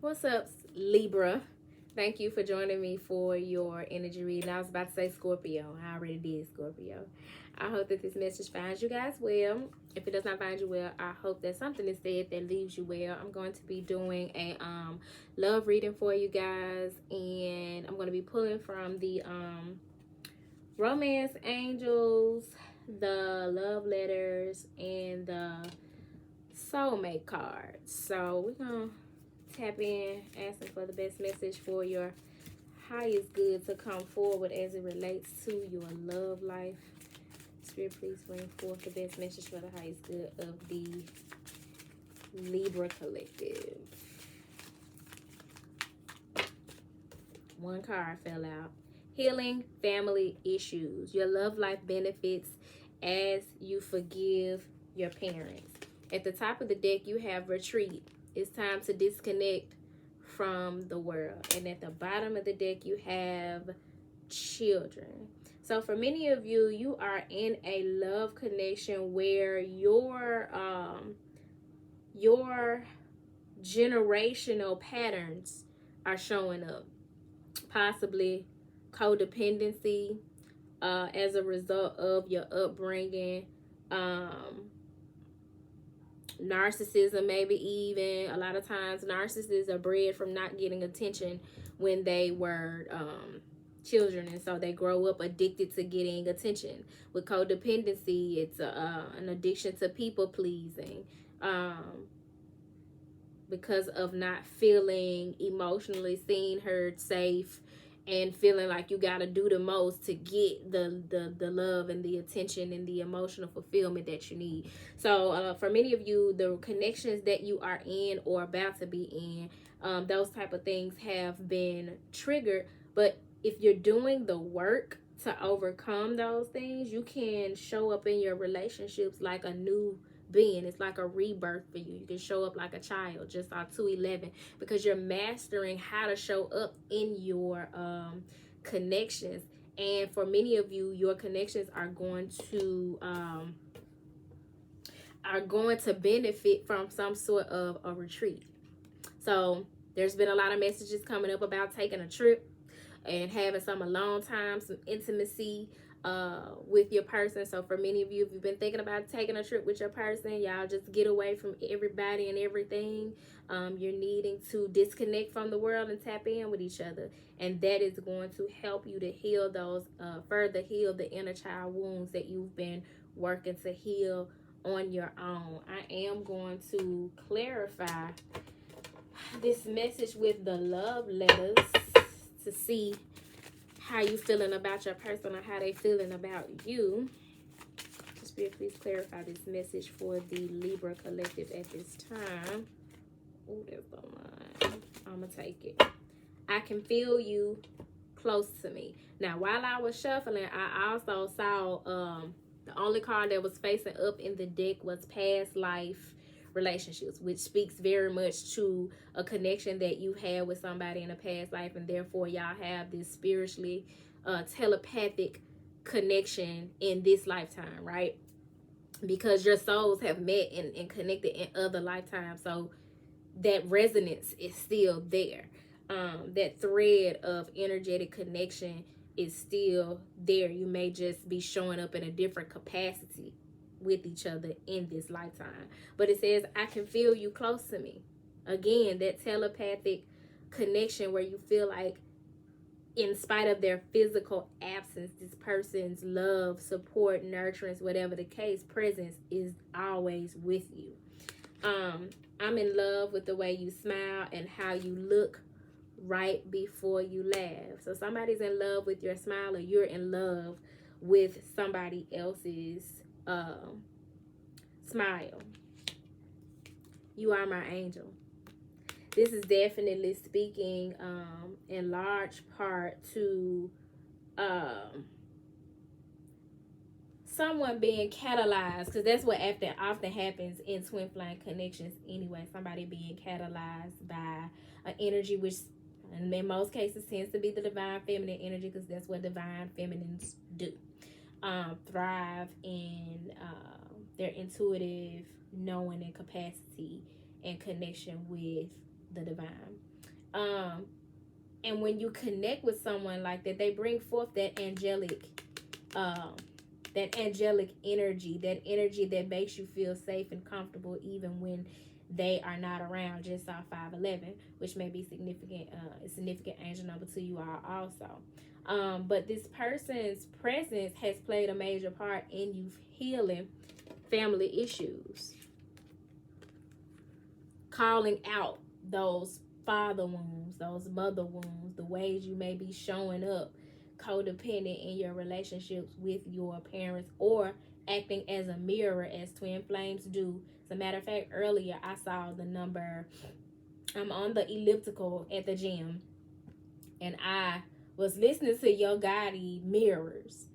What's up, Libra? Thank you for joining me for your energy reading. I was about to say Scorpio. I already did Scorpio. I hope that this message finds you guys well. If it does not find you well, I hope that something is said that leaves you well. I'm going to be doing a love reading for you guys, and I'm going to be pulling from the romance angels, the love letters, and the soulmate cards. So we're gonna tap in, asking for the best message for your highest good to come forward as it relates to your love life. Spirit, please bring forth the best message for the highest good of the Libra collective. One card fell out. Healing family issues. Your love life benefits as you forgive your parents. At the top of the deck, you have retreat. It's time to disconnect from the world. And at the bottom of the deck, you have children. So for many of you, you are in a love connection where your generational patterns are showing up. Possibly codependency as a result of your upbringing, narcissism, maybe even. A lot of times narcissists are bred from not getting attention when they were children, and so they grow up addicted to getting attention. With codependency, it's an addiction to people pleasing, because of not feeling emotionally seen, heard, safe, and feeling like you got to do the most to get the love and the attention and the emotional fulfillment that you need. So for many of you, the connections that you are in or about to be in, those type of things have been triggered. But if you're doing the work to overcome those things, you can show up in your relationships like a new being. It's like a rebirth for you. You can show up like a child, just on 211, because you're mastering how to show up in your connections. And for many of you, your connections are going to benefit from some sort of a retreat. So there's been a lot of messages coming up about taking a trip and having some alone time, some intimacy with your person. So for many of you, if you've been thinking about taking a trip with your person, y'all just get away from everybody and everything. You're needing to disconnect from the world and tap in with each other, and that is going to help you to heal those, further heal the inner child wounds that you've been working to heal on your own. I am going to clarify this message with the love letters to see how you feeling about your person or how they feeling about you. Spirit, please clarify this message for the Libra collective at this time. Oh, there's the line. I'm gonna take it. I can feel you close to me. Now, while I was shuffling, I also saw the only card that was facing up in the deck was past life relationships, which speaks very much to a connection that you had with somebody in a past life, and therefore y'all have this spiritually telepathic connection in this lifetime, right? Because your souls have met and connected in other lifetimes, so that resonance is still there. That thread of energetic connection is still there. You may just be showing up in a different capacity with each other in this lifetime. But it says, I can feel you close to me. Again, that telepathic connection where you feel like, in spite of their physical absence, this person's love, support, nurturance, whatever the case, presence is always with you. I'm in love with the way you smile and how you look right before you laugh. So somebody's in love with your smile, or you're in love with somebody else's smile. You are my angel. This is definitely speaking in large part to someone being catalyzed, because that's what often happens in twin flame connections anyway. Somebody being catalyzed by an energy, which in most cases tends to be the divine feminine energy, because that's what divine feminines do. Thrive in their intuitive knowing and capacity and connection with the divine. And when you connect with someone like that, they bring forth um, that angelic energy, that energy that makes you feel safe and comfortable even when they are not around. Just saw 511, which may be significant angel number to you all also. But this person's presence has played a major part in you healing family issues, calling out those father wounds, those mother wounds, the ways you may be showing up codependent in your relationships with your parents, or acting as a mirror as twin flames do. As a matter of fact, earlier I saw the number. I'm on the elliptical at the gym, and I was listening to Yo Gotti mirrors,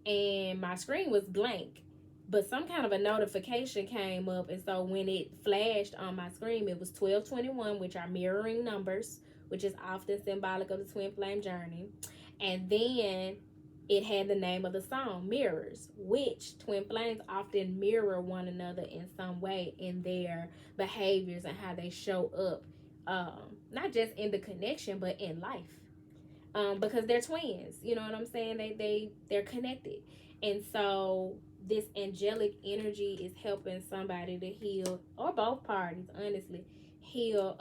and my screen was blank, but some kind of a notification came up, and so when it flashed on my screen, it was 1221, which are mirroring numbers, which is often symbolic of the twin flame journey. And then it had the name of the song, Mirrors, which twin flames often mirror one another in some way in their behaviors and how they show up, not just in the connection but in life, because they're twins. You know what I'm saying? They're connected. And so this angelic energy is helping somebody to heal, or both parties, honestly, heal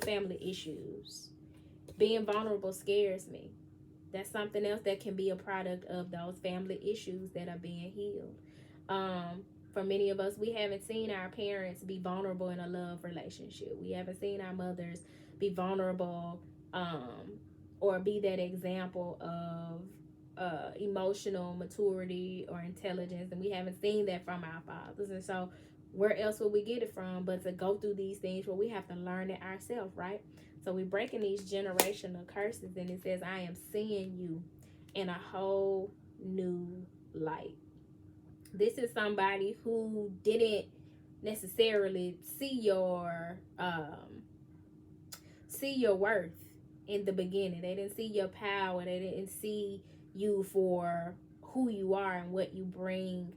family issues. Being vulnerable scares me. That's something else that can be a product of those family issues that are being healed. For many of us, we haven't seen our parents be vulnerable in a love relationship. We haven't seen our mothers be vulnerable, or be that example of emotional maturity or intelligence, and we haven't seen that from our fathers. And so where else would we get it from but to go through these things where we have to learn it ourselves, right? So we're breaking these generational curses, and it says, I am seeing you in a whole new light. This is somebody who didn't necessarily see your worth in the beginning. They didn't see your power. They didn't see you for who you are and what you bring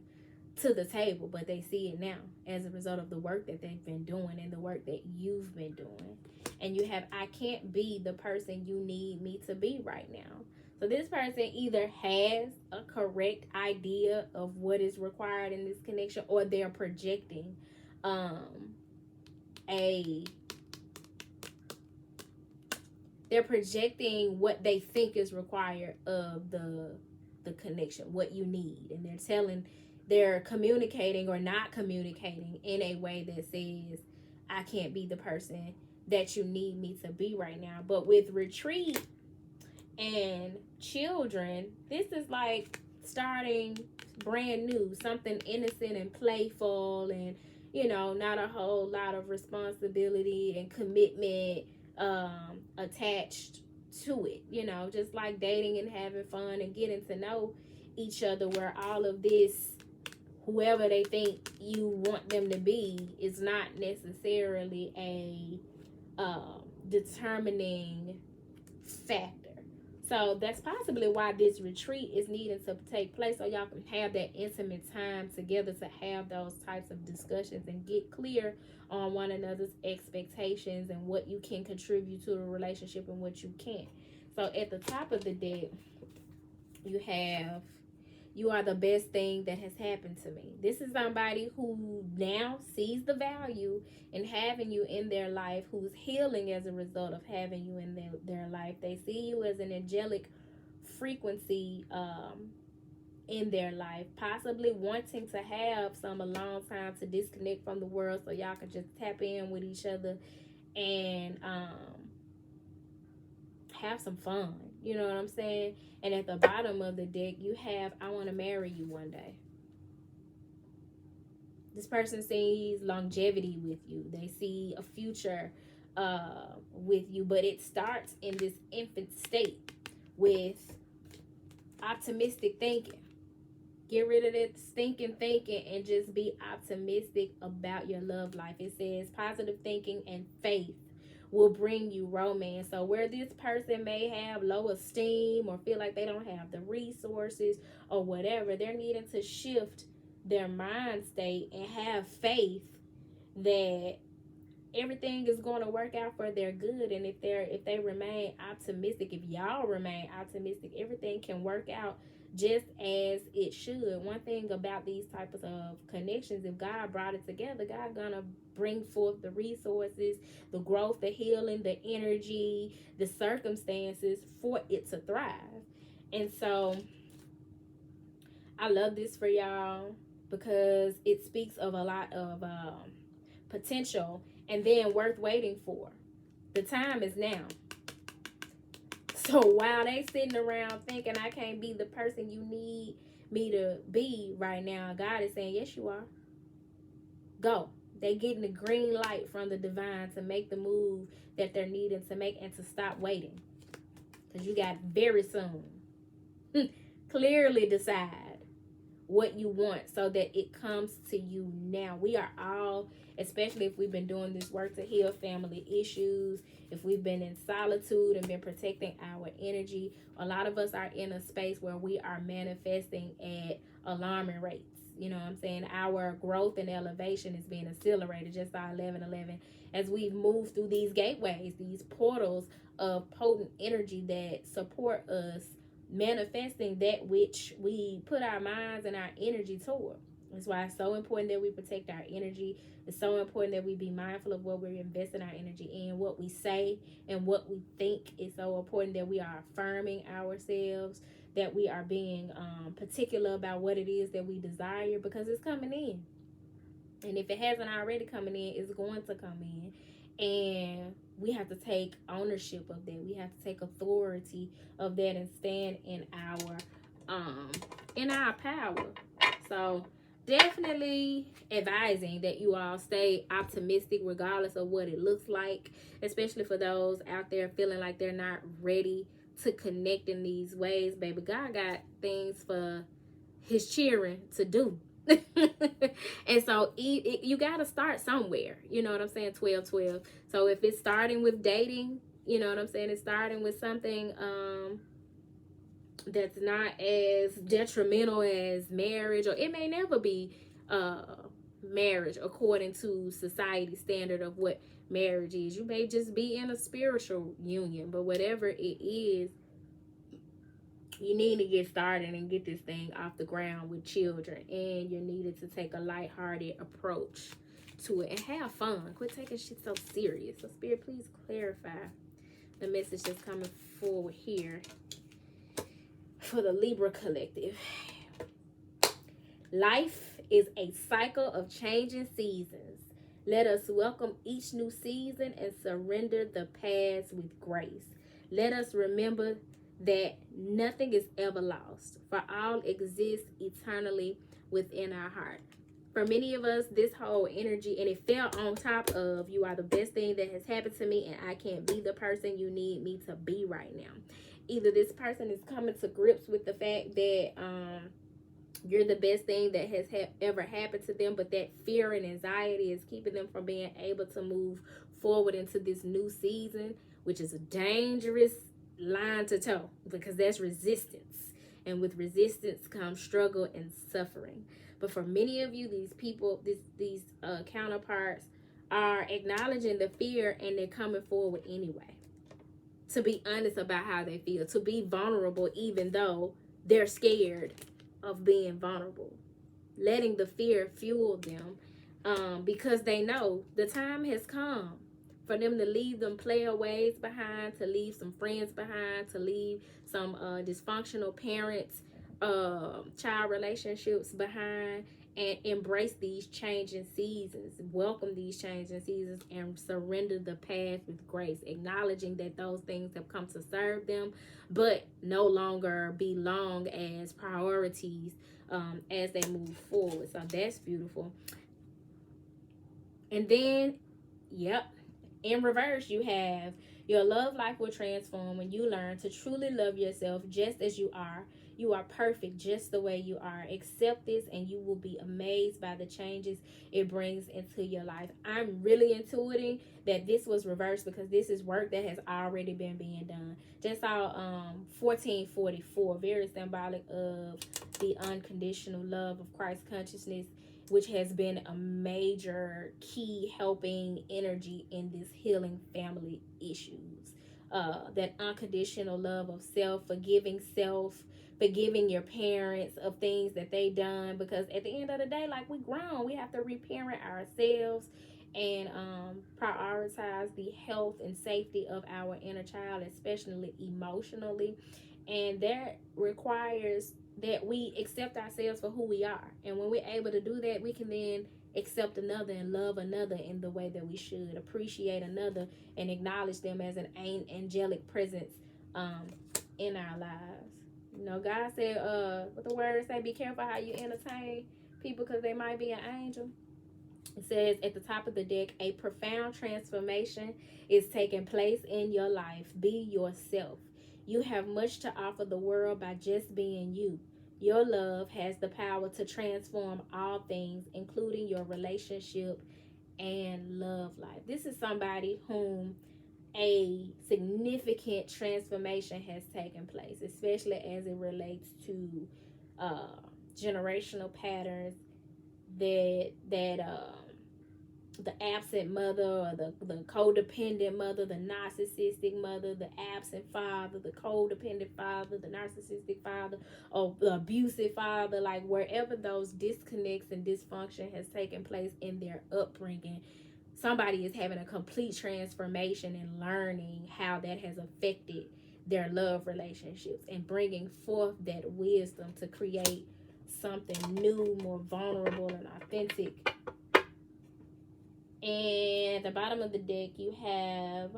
to the table, but they see it now as a result of the work that they've been doing and the work that you've been doing. And you have, I can't be the person you need me to be right now. So this person either has a correct idea of what is required in this connection, or they're projecting they're projecting what they think is required of the connection, what you need, and they're communicating or not communicating in a way that says, I can't be the person that you need me to be right now. But with retreat and children, this is like starting brand new, something innocent and playful, and not a whole lot of responsibility and commitment attached to it. Just like dating and having fun and getting to know each other, where all of this, whoever they think you want them to be, is not necessarily a determining factor. So that's possibly why this retreat is needing to take place, so y'all can have that intimate time together to have those types of discussions and get clear on one another's expectations and what you can contribute to the relationship and what you can't. So at the top of the deck, you have, you are the best thing that has happened to me. This is somebody who now sees the value in having you in their life, who's healing as a result of having you in their life. They see you as an angelic frequency in their life, possibly wanting to have some alone time to disconnect from the world so y'all can just tap in with each other and have some fun. You know what I'm saying? And at the bottom of the deck, you have, I want to marry you one day. This person sees longevity with you. They see a future with you, but it starts in this infant state with optimistic thinking. Get rid of that stinking thinking and just be optimistic about your love life. It says positive thinking and faith will bring you romance. So where this person may have low esteem or feel like they don't have the resources or whatever, they're needing to shift their mind state and have faith that everything is going to work out for their good. And if they remain optimistic, if y'all remain optimistic, everything can work out just as it should. One thing about these types of connections, if God brought it together, God gonna bring forth the resources, the growth, the healing, the energy, the circumstances for it to thrive. And so I love this for y'all because it speaks of a lot of potential and then worth waiting for. The time is now. So while they sitting around thinking I can't be the person you need me to be right now, God is saying, yes, you are. Go. They getting the green light from the divine to make the move that they're needing to make and to stop waiting. Because you got very soon. Clearly decide what you want so that it comes to you now. We are all, especially if we've been doing this work to heal family issues, if we've been in solitude and been protecting our energy, a lot of us are in a space where we are manifesting at alarming rates. You know what I'm saying? Our growth and elevation is being accelerated, just our 1111, as we've moved through these gateways, these portals of potent energy that support us manifesting that which we put our minds and our energy toward. That's why it's so important that we protect our energy. It's so important that we be mindful of what we're investing our energy in, what we say and what we think. Is so important that we are affirming ourselves, that we are being particular about what it is that we desire, because it's coming in. And if it hasn't already coming in, it's going to come in. And we have to take ownership of that. We have to take authority of that and stand in our power. So definitely advising that you all stay optimistic regardless of what it looks like, especially for those out there feeling like they're not ready to connect in these ways. Baby, God got things for his children to do. And so you got to start somewhere. You know what I'm saying? 12-12. So if it's starting with dating, you know what I'm saying? It's starting with something that's not as detrimental as marriage, or it may never be marriage according to society's standard of what marriage is. You may just be in a spiritual union, but whatever it is, you need to get started and get this thing off the ground with children. And you needed to take a lighthearted approach to it and have fun. Quit taking shit so serious. So Spirit, please clarify the message that's coming forward here for the Libra collective. Life is a cycle of changing seasons. Let us welcome each new season and surrender the past with grace. Let us remember that nothing is ever lost, for all exists eternally within our heart. For many of us, this whole energy, and it fell on top of, you are the best thing that has happened to me, and I can't be the person you need me to be right now. Either this person is coming to grips with the fact that you're the best thing that has ever happened to them, but that fear and anxiety is keeping them from being able to move forward into this new season, which is a dangerous line to toe, because that's resistance, and with resistance comes struggle and suffering. But for many of you, these people, these counterparts are acknowledging the fear, and they're coming forward anyway to be honest about how they feel, to be vulnerable even though they're scared of being vulnerable, letting the fear fuel them, because they know the time has come for them to leave them player ways behind, to leave some friends behind, to leave some dysfunctional parents, child relationships behind, and embrace these changing seasons, welcome these changing seasons, and surrender the past with grace, acknowledging that those things have come to serve them, but no longer belong as priorities as they move forward. So that's beautiful. And then, yep, in reverse, you have your love life will transform when you learn to truly love yourself just as you are. You are perfect just the way you are. Accept this and you will be amazed by the changes it brings into your life. I'm really intuiting that this was reversed because this is work that has already been being done. Just saw 1444, very symbolic of the unconditional love of Christ consciousness which has been a major key helping energy in this healing family issues. That unconditional love of self, forgiving your parents of things that they done, because at the end of the day, like, we grown, we have to reparent ourselves and prioritize the health and safety of our inner child, especially emotionally. And that requires that we accept ourselves for who we are. And when we're able to do that, we can then accept another and love another in the way that we should, appreciate another and acknowledge them as an angelic presence in our lives. You know, God said, what the word say, be careful how you entertain people, because they might be an angel. It says at the top of the deck, a profound transformation is taking place in your life. Be yourself. You have much to offer the world by just being you. Your love has the power to transform all things, including your relationship and love life. This is somebody whom a significant transformation has taken place, especially as it relates to generational patterns that the absent mother, or the codependent mother, the narcissistic mother, the absent father, the codependent father, the narcissistic father, or the abusive father, like wherever those disconnects and dysfunction has taken place in their upbringing, somebody is having a complete transformation and learning how that has affected their love relationships and bringing forth that wisdom to create something new, more vulnerable and authentic. And at the bottom of the deck, you have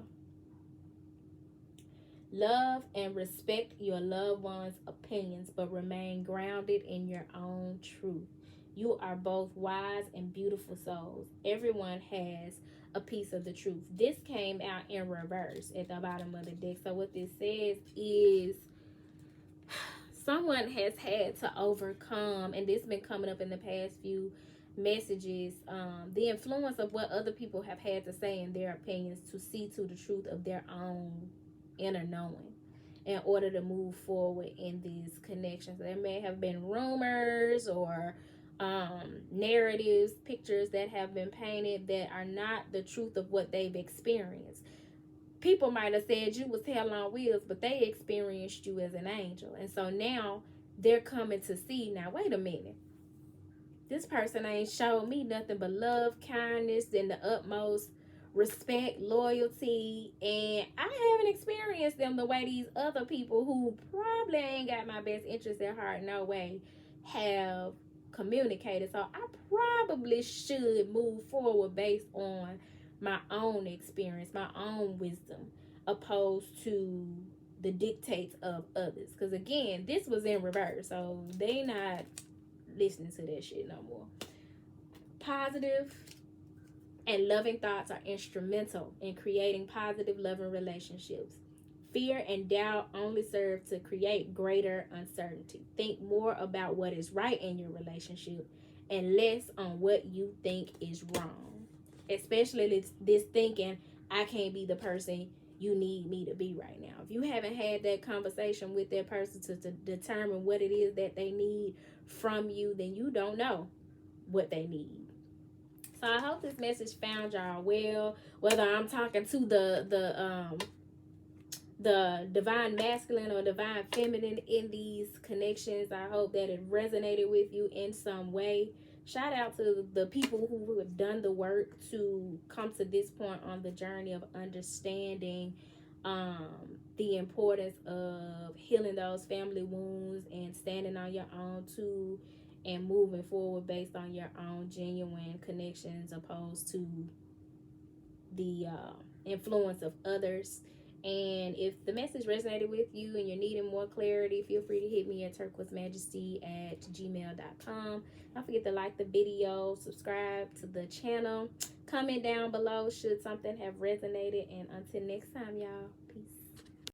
love and respect your loved ones' opinions, but remain grounded in your own truth. You are both wise and beautiful souls. Everyone has a piece of the truth. This came out in reverse at the bottom of the deck. So what this says is someone has had to overcome, and this has been coming up in the past few messages, the influence of what other people have had to say in their opinions to see to the truth of their own inner knowing in order to move forward in these connections. There may have been rumors or narratives, pictures that have been painted that are not the truth of what they've experienced. People might have said you was hell on wheels, but they experienced you as an angel. And so now they're coming to see, now wait a minute, this person ain't showed me nothing but love, kindness, and the utmost respect, loyalty, and I haven't experienced them the way these other people who probably ain't got my best interest at heart, no way, have communicated. So I probably should move forward based on my own experience, my own wisdom, opposed to the dictates of others. Because again, this was in reverse, so they not listening to that shit no more. Positive and loving thoughts are instrumental in creating positive, loving relationships. Fear and doubt only serve to create greater uncertainty. Think more about what is right in your relationship and less on what you think is wrong. Especially this thinking, I can't be the person you need me to be right now. If you haven't had that conversation with that person to determine what it is that they need from you, then you don't know what they need. So I hope this message found y'all well. Whether I'm talking to the divine masculine or divine feminine in these connections, I hope that it resonated with you in some way. Shout out to the people who have done the work to come to this point on the journey of understanding the importance of healing those family wounds and standing on your own too, and moving forward based on your own genuine connections opposed to the influence of others. And if the message resonated with you and you're needing more clarity, feel free to hit me at turquoisemajesty@gmail.com. Don't forget to like the video, subscribe to the channel, comment down below should something have resonated, and until next time, y'all, peace.